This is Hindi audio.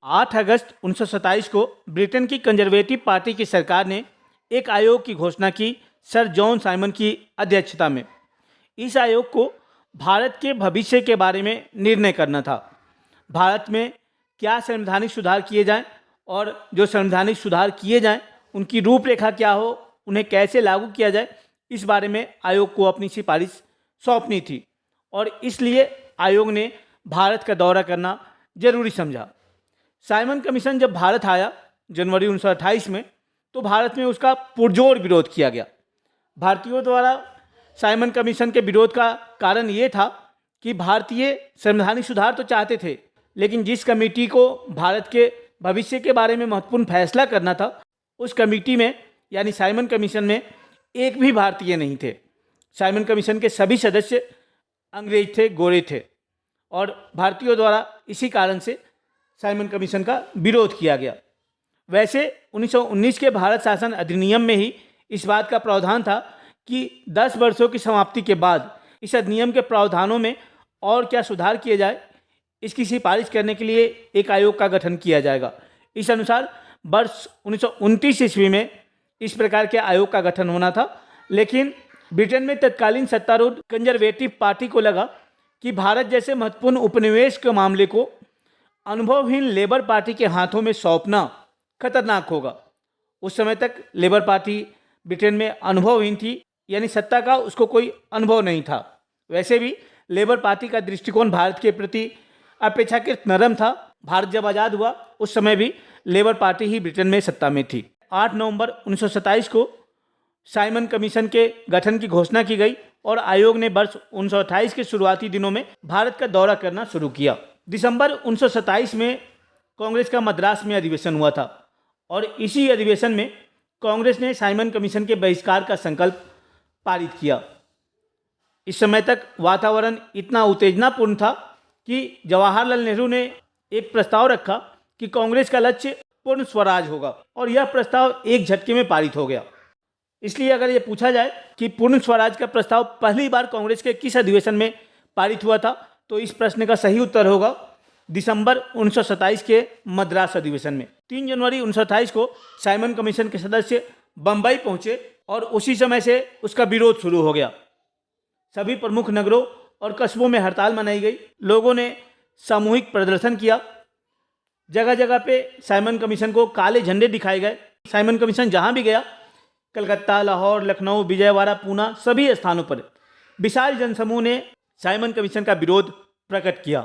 8 अगस्त 1927 को ब्रिटेन की कंजर्वेटिव पार्टी की सरकार ने एक आयोग की घोषणा की सर जॉन साइमन की अध्यक्षता में। इस आयोग को भारत के भविष्य के बारे में निर्णय करना था। भारत में क्या संवैधानिक सुधार किए जाएं और जो संवैधानिक सुधार किए जाएं उनकी रूपरेखा क्या हो, उन्हें कैसे लागू किया जाए, इस बारे में आयोग को अपनी सिफारिश सौंपनी थी और इसलिए आयोग ने भारत का दौरा करना जरूरी समझा। साइमन कमीशन जब भारत आया जनवरी 1928 में, तो भारत में उसका पुरजोर विरोध किया गया। भारतीयों द्वारा साइमन कमीशन के विरोध का कारण ये था कि भारतीय संवैधानिक सुधार तो चाहते थे, लेकिन जिस कमेटी को भारत के भविष्य के बारे में महत्वपूर्ण फैसला करना था, उस कमेटी में यानी साइमन कमीशन में एक भी भारतीय नहीं थे। साइमन कमीशन के सभी सदस्य अंग्रेज थे, गोरे थे और भारतीयों द्वारा इसी कारण से साइमन कमीशन का विरोध किया गया। वैसे 1919 के भारत शासन अधिनियम में ही इस बात का प्रावधान था कि 10 वर्षों की समाप्ति के बाद इस अधिनियम के प्रावधानों में और क्या सुधार किए जाए, इसकी सिफारिश करने के लिए एक आयोग का गठन किया जाएगा। इस अनुसार वर्ष 1929 ईस्वी में इस प्रकार के आयोग का गठन होना था, लेकिन ब्रिटेन में तत्कालीन सत्तारूढ़ कंजर्वेटिव पार्टी को लगा कि भारत जैसे महत्वपूर्ण उपनिवेश के मामले को अनुभवहीन लेबर पार्टी के हाथों में सौंपना खतरनाक होगा। उस समय तक लेबर पार्टी ब्रिटेन में अनुभवहीन थी, यानी सत्ता का उसको कोई अनुभव नहीं था। वैसे भी लेबर पार्टी का दृष्टिकोण भारत के प्रति अपेक्षाकृत नरम था। भारत जब आज़ाद हुआ उस समय भी लेबर पार्टी ही ब्रिटेन में सत्ता में थी। 8 नवंबर 1927 को साइमन कमीशन के गठन की घोषणा की गई और आयोग ने वर्ष 1928 के शुरुआती दिनों में भारत का दौरा करना शुरू किया। दिसंबर 1927 में कांग्रेस का मद्रास में अधिवेशन हुआ था और इसी अधिवेशन में कांग्रेस ने साइमन कमीशन के बहिष्कार का संकल्प पारित किया। इस समय तक वातावरण इतना उत्तेजनापूर्ण था कि जवाहरलाल नेहरू ने एक प्रस्ताव रखा कि कांग्रेस का लक्ष्य पूर्ण स्वराज होगा और यह प्रस्ताव एक झटके में पारित हो गया। इसलिए अगर ये पूछा जाए कि पूर्ण स्वराज का प्रस्ताव पहली बार कांग्रेस के किस अधिवेशन में पारित हुआ था, तो इस प्रश्न का सही उत्तर होगा दिसंबर 1927 के मद्रास अधिवेशन में। 3 जनवरी 1928 को साइमन कमीशन के सदस्य बंबई पहुंचे और उसी समय से उसका विरोध शुरू हो गया। सभी प्रमुख नगरों और कस्बों में हड़ताल मनाई गई। लोगों ने सामूहिक प्रदर्शन किया। जगह जगह पे साइमन कमीशन को काले झंडे दिखाए गए। साइमन कमीशन जहां भी गया, कलकत्ता, लाहौर, लखनऊ, विजयवाड़ा, पूना, सभी स्थानों पर विशाल जनसमूह ने साइमन कमीशन का विरोध प्रकट किया।